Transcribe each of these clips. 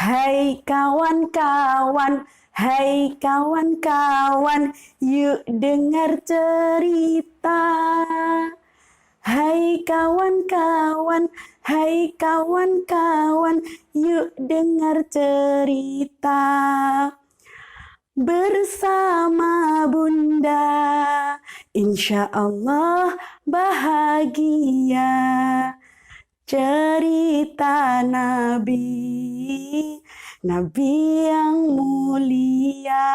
Hai kawan-kawan, hai kawan-kawan, yuk dengar cerita. Hai kawan-kawan, hai kawan-kawan, yuk dengar cerita. Bersama Bunda, insya Allah bahagia. Cerita Nabi, Nabi yang mulia.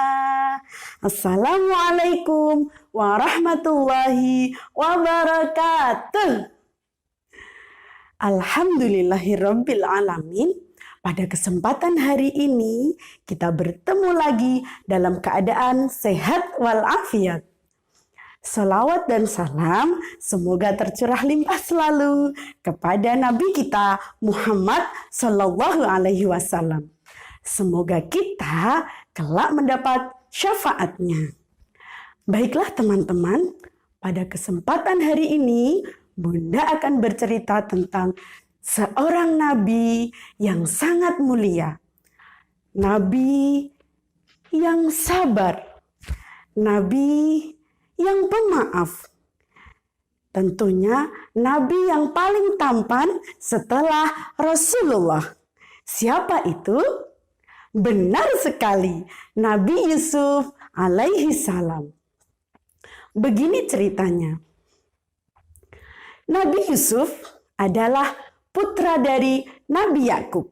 Assalamualaikum warahmatullahi wabarakatuh. Alhamdulillahirabbil alamin. Pada kesempatan hari ini kita bertemu lagi dalam keadaan sehat walafiat. Salawat dan salam semoga tercurah limpah selalu kepada Nabi kita Muhammad Sallallahu Alaihi Wasallam. Semoga kita kelak mendapat syafaatnya. Baiklah teman-teman, pada kesempatan hari ini Bunda akan bercerita tentang seorang Nabi yang sangat mulia. Nabi yang sabar. Nabi yang pemaaf. Tentunya Nabi yang paling tampan setelah Rasulullah. Siapa itu? Benar sekali, Nabi Yusuf alaihi salam. Begini ceritanya. Nabi Yusuf adalah putra dari Nabi Yakub.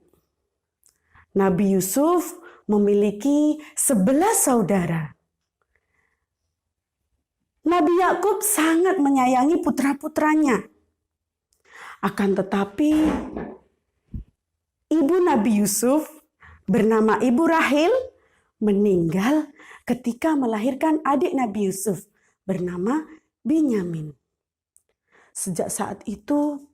Nabi Yusuf memiliki 11 saudara. Nabi Yakub sangat menyayangi putra-putranya. Akan tetapi, ibu Nabi Yusuf bernama Ibu Rahil meninggal ketika melahirkan adik Nabi Yusuf bernama Binyamin. Sejak saat itu,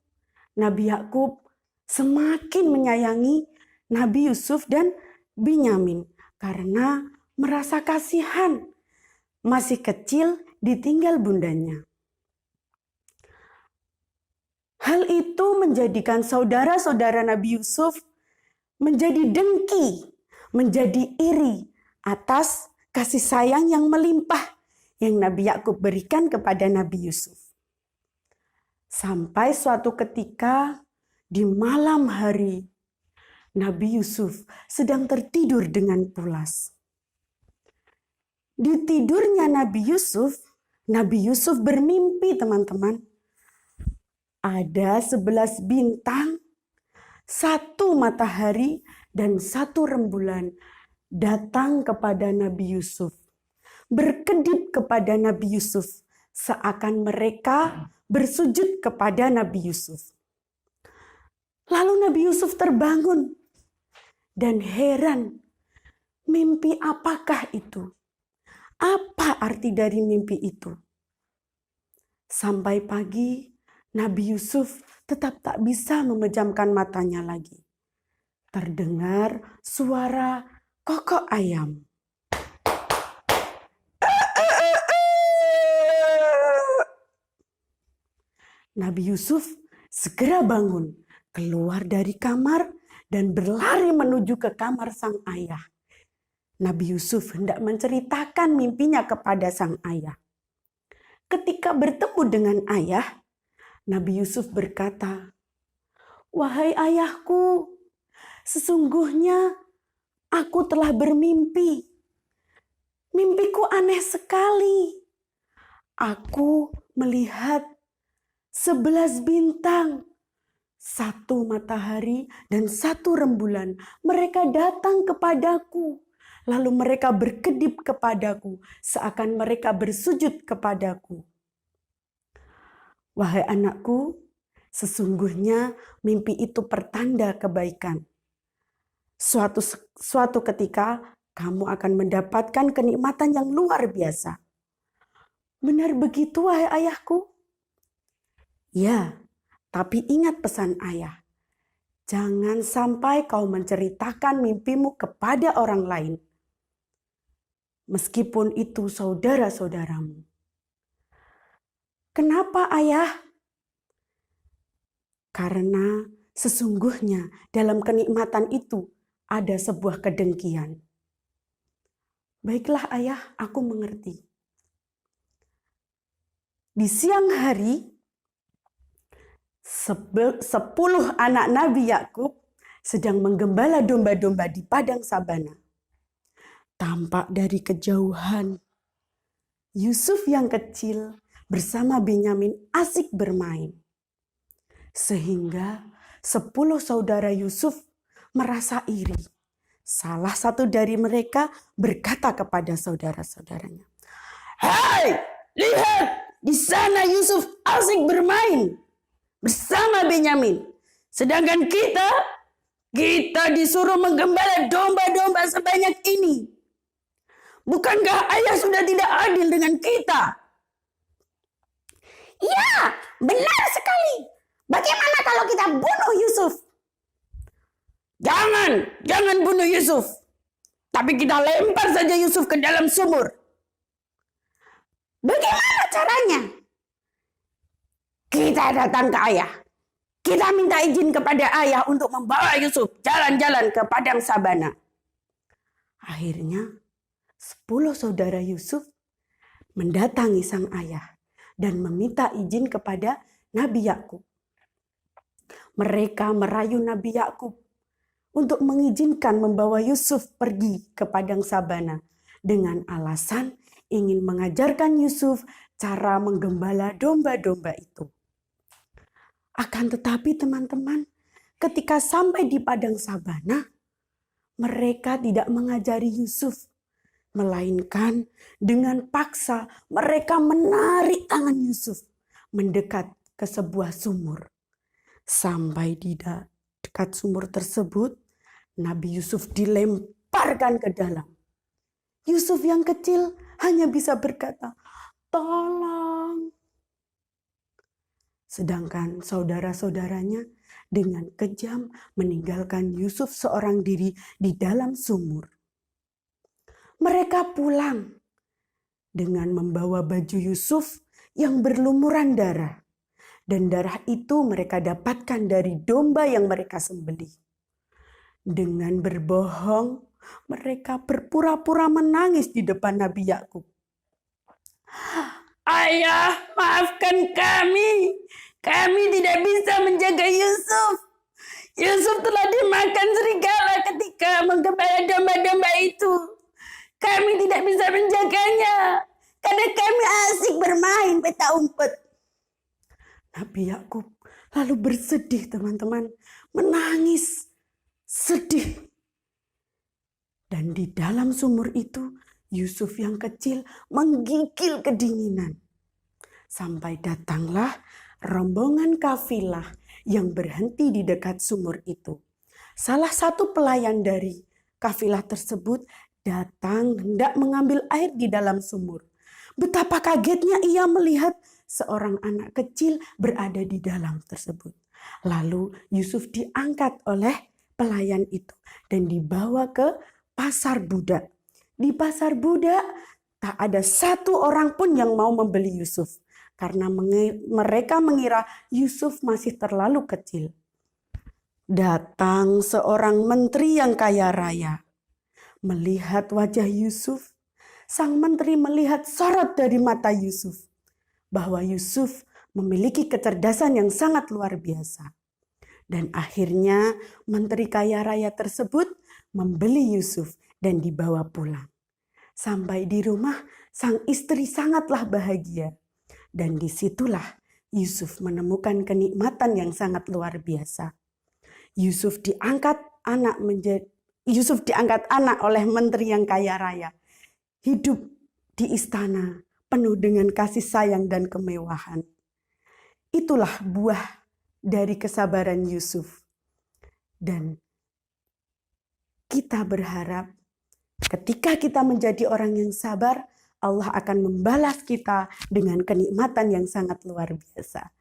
Nabi Yakub semakin menyayangi Nabi Yusuf dan Binyamin karena merasa kasihan. Masih kecil ditinggal bundanya. Hal itu menjadikan saudara-saudara Nabi Yusuf menjadi dengki, menjadi iri atas kasih sayang yang melimpah yang Nabi Yakub berikan kepada Nabi Yusuf. Sampai suatu ketika di malam hari, Nabi Yusuf sedang tertidur dengan pulas. Di tidurnya Nabi Yusuf bermimpi teman-teman. Ada 11 bintang, 1 matahari, dan 1 rembulan datang kepada Nabi Yusuf. Berkedip kepada Nabi Yusuf, seakan mereka bersujud kepada Nabi Yusuf. Lalu Nabi Yusuf terbangun dan heran, mimpi apakah itu? Apa arti dari mimpi itu? Sampai pagi, Nabi Yusuf tetap tak bisa memejamkan matanya lagi. Terdengar suara kokok ayam. Nabi Yusuf segera bangun, keluar dari kamar dan berlari menuju ke kamar sang ayah. Nabi Yusuf hendak menceritakan mimpinya kepada sang ayah. Ketika bertemu dengan ayah, Nabi Yusuf berkata, "Wahai ayahku, sesungguhnya aku telah bermimpi. Mimpiku aneh sekali. Aku melihat 11 bintang, 1 matahari dan 1 rembulan. Mereka datang kepadaku. Lalu mereka berkedip kepadaku, seakan mereka bersujud kepadaku. Wahai anakku, sesungguhnya mimpi itu pertanda kebaikan. Suatu ketika kamu akan mendapatkan kenikmatan yang luar biasa." "Benar begitu, wahai ayahku?" "Ya, tapi ingat pesan ayah. Jangan sampai kau menceritakan mimpimu kepada orang lain. Meskipun itu saudara-saudaramu." "Kenapa ayah?" "Karena sesungguhnya dalam kenikmatan itu ada sebuah kedengkian. Baiklah ayah, aku mengerti. Di siang hari, 10 anak Nabi Yakub sedang menggembala domba-domba di padang sabana. Tampak dari kejauhan, Yusuf yang kecil bersama Benyamin asik bermain. Sehingga 10 saudara Yusuf merasa iri. Salah satu dari mereka berkata kepada saudara-saudaranya, "Hai, lihat, di sana Yusuf asik bermain bersama Benyamin. Sedangkan kita disuruh menggembala domba-domba sebanyak ini. Bukankah ayah sudah tidak adil dengan kita?" "Ya, benar sekali. Bagaimana kalau kita bunuh Yusuf?" Jangan bunuh Yusuf. Tapi kita lempar saja Yusuf ke dalam sumur." "Bagaimana caranya?" "Kita datang ke ayah. Kita minta izin kepada ayah untuk membawa Yusuf jalan-jalan ke padang sabana." Akhirnya 10 saudara Yusuf mendatangi sang ayah dan meminta izin kepada Nabi Yakub. Mereka merayu Nabi Yakub untuk mengizinkan membawa Yusuf pergi ke padang sabana dengan alasan ingin mengajarkan Yusuf cara menggembala domba-domba itu. Akan tetapi teman-teman, ketika sampai di padang sabana, mereka tidak mengajari Yusuf, melainkan dengan paksa mereka menarik tangan Yusuf mendekat ke sebuah sumur. Sampai di dekat sumur tersebut, Nabi Yusuf dilemparkan ke dalam. Yusuf yang kecil hanya bisa berkata, "Tolong." Sedangkan saudara-saudaranya dengan kejam meninggalkan Yusuf seorang diri di dalam sumur. Mereka pulang dengan membawa baju Yusuf yang berlumuran darah. Dan darah itu mereka dapatkan dari domba yang mereka sembelih. Dengan berbohong, mereka berpura-pura menangis di depan Nabi Yakub. "Ayah, maafkan kami. Kami tidak bisa menjaga Yusuf. Yusuf telah dimakan serigala ketika menggembala domba-domba itu. Kami tidak bisa menjaganya karena kami asik bermain peta umpet." Nabi Yakub lalu bersedih, teman-teman, menangis, sedih. Dan di dalam sumur itu, Yusuf yang kecil menggigil kedinginan. Sampai datanglah rombongan kafilah yang berhenti di dekat sumur itu. Salah satu pelayan dari kafilah tersebut datang hendak mengambil air di dalam sumur. Betapa kagetnya ia melihat seorang anak kecil berada di dalam tersebut. Lalu Yusuf diangkat oleh pelayan itu dan dibawa ke pasar budak. Di pasar budak tak ada satu orang pun yang mau membeli Yusuf karena mereka mengira Yusuf masih terlalu kecil. Datang seorang menteri yang kaya raya. Melihat wajah Yusuf, sang menteri melihat sorot dari mata Yusuf bahwa Yusuf memiliki kecerdasan yang sangat luar biasa. Dan akhirnya menteri kaya raya tersebut membeli Yusuf dan dibawa pulang. Sampai di rumah, sang istri sangatlah bahagia. Dan disitulah Yusuf menemukan kenikmatan yang sangat luar biasa. Yusuf diangkat anak oleh menteri yang kaya raya. Hidup di istana penuh dengan kasih sayang dan kemewahan. Itulah buah dari kesabaran Yusuf. Dan kita berharap ketika kita menjadi orang yang sabar, Allah akan membalas kita dengan kenikmatan yang sangat luar biasa.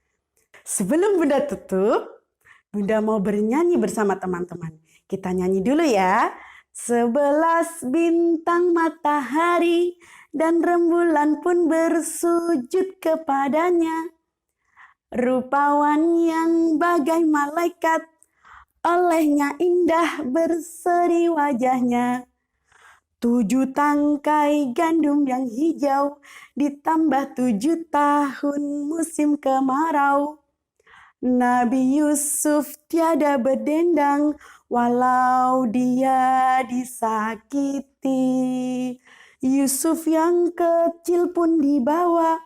Sebelum Bunda tutup, Bunda mau bernyanyi bersama teman-teman. Kita nyanyi dulu ya. 11 bintang matahari dan rembulan pun bersujud kepadanya. Rupawan yang bagai malaikat, olehnya indah berseri wajahnya. 7 tangkai gandum yang hijau, ditambah 7 tahun musim kemarau. Nabi Yusuf tiada berdendang, walau dia disakiti. Yusuf yang kecil pun dibawa,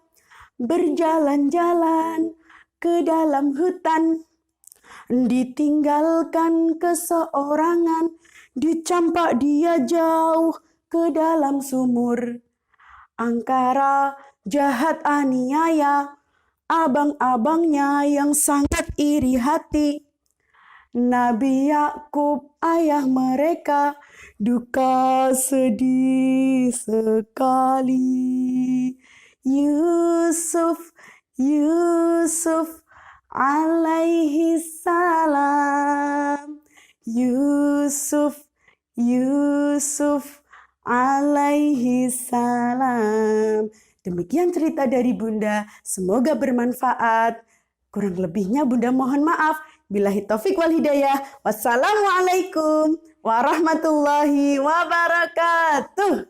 berjalan-jalan ke dalam hutan. Ditinggalkan keseorangan, dicampak dia jauh ke dalam sumur. Angkara jahat aniaya, abang-abangnya yang sangat iri hati. Nabi Yakub ayah mereka duka sedih sekali. Yusuf, Yusuf alaihi salam. Yusuf, Yusuf alaihi salam. Demikian cerita dari Bunda, semoga bermanfaat. Kurang lebihnya Bunda mohon maaf. Billahi taufik wal hidayah. Wassalamualaikum warahmatullahi wabarakatuh.